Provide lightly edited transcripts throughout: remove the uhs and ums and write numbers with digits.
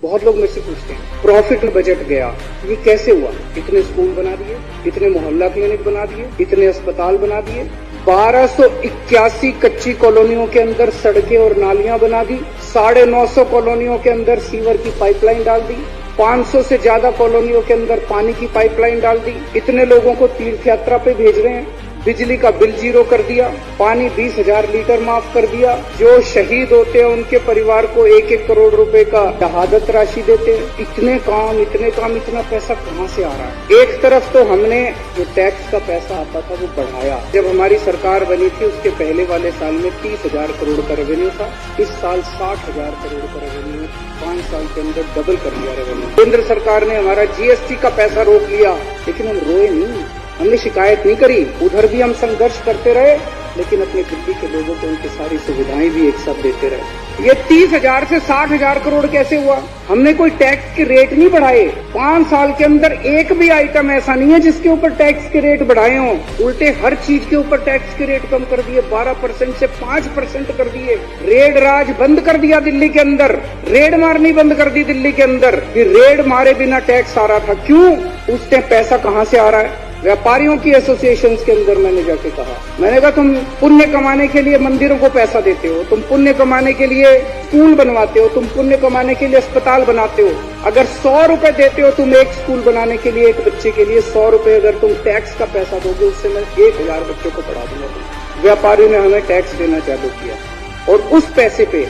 बहुत लोग मुझसे पूछते हैं प्रॉफिट बजट गया, ये कैसे हुआ? इतने स्कूल बना दिए, इतने मोहल्ला क्लिनिक बना दिए, इतने अस्पताल बना दिए, 1281 कच्ची कॉलोनियों के अंदर सड़कें और नालियां बना दी, 950 कॉलोनियों के अंदर सीवर की पाइपलाइन डाल दी, 500 से ज्यादा कॉलोनियों के अंदर पानी की पाइपलाइन डाल दी, इतने लोगों को तीर्थ यात्रा पे भेज रहे हैं, बिजली का बिल 0 कर दिया, पानी 20,000 लीटर माफ कर दिया, जो शहीद होते हैं उनके परिवार को 1-1 करोड़ रुपए का शहादत राशि देते हैं। इतने काम, इतना पैसा कहाँ से आ रहा है? एक तरफ तो हमने जो टैक्स का पैसा आता था वो बढ़ाया। जब हमारी सरकार बनी थी उसके पहले वाले साल में 30,000 करोड़ का रेवेन्यू था, इस साल 60,000 करोड़ का रेवेन्यू, 5 साल के अंदर डबल कर दिया रेवेन्यू। केंद्र सरकार ने हमारा जीएसटी का पैसा रोक लिया, लेकिन हम रोए नहीं, हमने शिकायत नहीं करी, उधर भी हम संघर्ष करते रहे, लेकिन अपने दिल्ली के लोगों को उनकी सारी सुविधाएं भी एक साथ देते रहे। ये 30,000 से 60,000 करोड़ कैसे हुआ? हमने कोई टैक्स के रेट नहीं बढ़ाए। 5 साल के अंदर एक भी आइटम ऐसा नहीं है जिसके ऊपर टैक्स के रेट बढ़ाए हों। उल्टे हर चीज के ऊपर टैक्स के रेट कम कर दिए, 12% से 5% कर दिए। रेड राज बंद कर दिया दिल्ली के अंदर, रेड मारनी बंद कर दी दिल्ली के अंदर। रेड मारे बिना टैक्स आ रहा था, क्यों? उससे पैसा कहाँ से आ रहा है? व्यापारियों की एसोसिएशंस के अंदर मैंने जाके कहा, मैंने कहा तुम पुण्य कमाने के लिए मंदिरों को पैसा देते हो, तुम पुण्य कमाने के लिए स्कूल बनवाते हो, तुम पुण्य कमाने के लिए अस्पताल बनाते हो। अगर 100 रुपए देते हो तुम एक स्कूल बनाने के लिए, एक बच्चे के लिए 100 रुपए अगर तुम टैक्स का पैसा दोगे, उससे मैं 1,000 बच्चों को पढ़ा दूंगा। व्यापारियों ने हमें टैक्स देना चालू किया और उस पैसे पे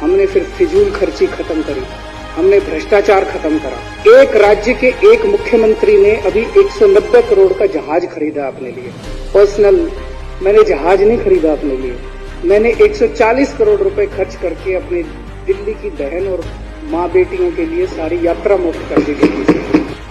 हमने फिर फिजूल खर्ची खत्म करी, हमने भ्रष्टाचार खत्म करा। एक राज्य के एक मुख्यमंत्री ने अभी 190 करोड़ का जहाज खरीदा अपने लिए, पर्सनल। मैंने जहाज नहीं खरीदा अपने लिए, मैंने 140 करोड़ रुपए खर्च करके अपने दिल्ली की बहन और माँ बेटियों के लिए सारी यात्रा मुफ्त कर दी गई।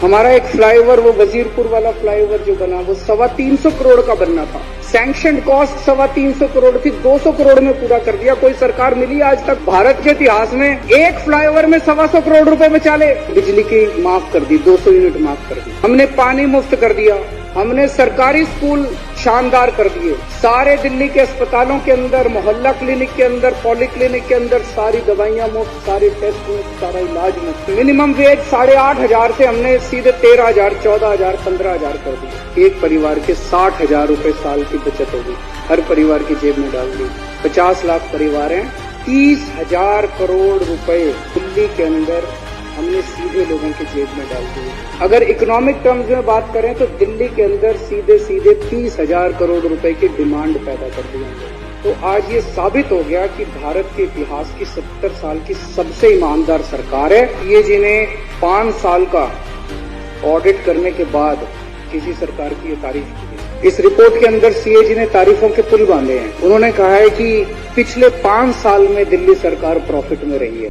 हमारा एक फ्लाईओवर, वो वजीरपुर वाला फ्लाईओवर जो बना, वो 325 करोड़ का बनना था। सैंक्शन कॉस्ट 325 करोड़ थी, 200 करोड़ में पूरा कर दिया। कोई सरकार मिली आज तक भारत के इतिहास में एक फ्लाईओवर में 125 करोड़ रुपए बचा ले? बिजली की माफ कर दी, 200 यूनिट माफ कर दी। हमने पानी मुफ्त कर दिया, हमने सरकारी स्कूल शानदार कर दिए। सारे दिल्ली के अस्पतालों के अंदर, मोहल्ला क्लिनिक के अंदर, पॉली क्लिनिक के अंदर सारी दवाइयां मुफ्त, सारे टेस्ट मुफ्त, सारा इलाज मुफ्त। मिनिमम वेज 8,500 से हमने सीधे 13,000, 14,000, 15,000 कर दिए। एक परिवार के 60,000 रुपए साल की बचत होगी, हर परिवार की जेब में डाल दी। 50 लाख परिवार हैं, 30,000 करोड़ रुपए दिल्ली के अंदर हमने सीधे लोगों की जेब में डाल दिए। अगर इकोनॉमिक टर्म्स में बात करें तो दिल्ली के अंदर सीधे 30,000 करोड़ रुपए की डिमांड पैदा कर दी हमने। तो आज ये साबित हो गया कि भारत के इतिहास की 70 साल की सबसे ईमानदार सरकार है ये, जिन्हें 5 साल का ऑडिट करने के बाद किसी सरकार की ये तारीफ की। इस रिपोर्ट के अंदर सीएजी ने तारीफों के पुल बांधे हैं। उन्होंने कहा है कि पिछले 5 साल में दिल्ली सरकार प्रॉफिट में रही है।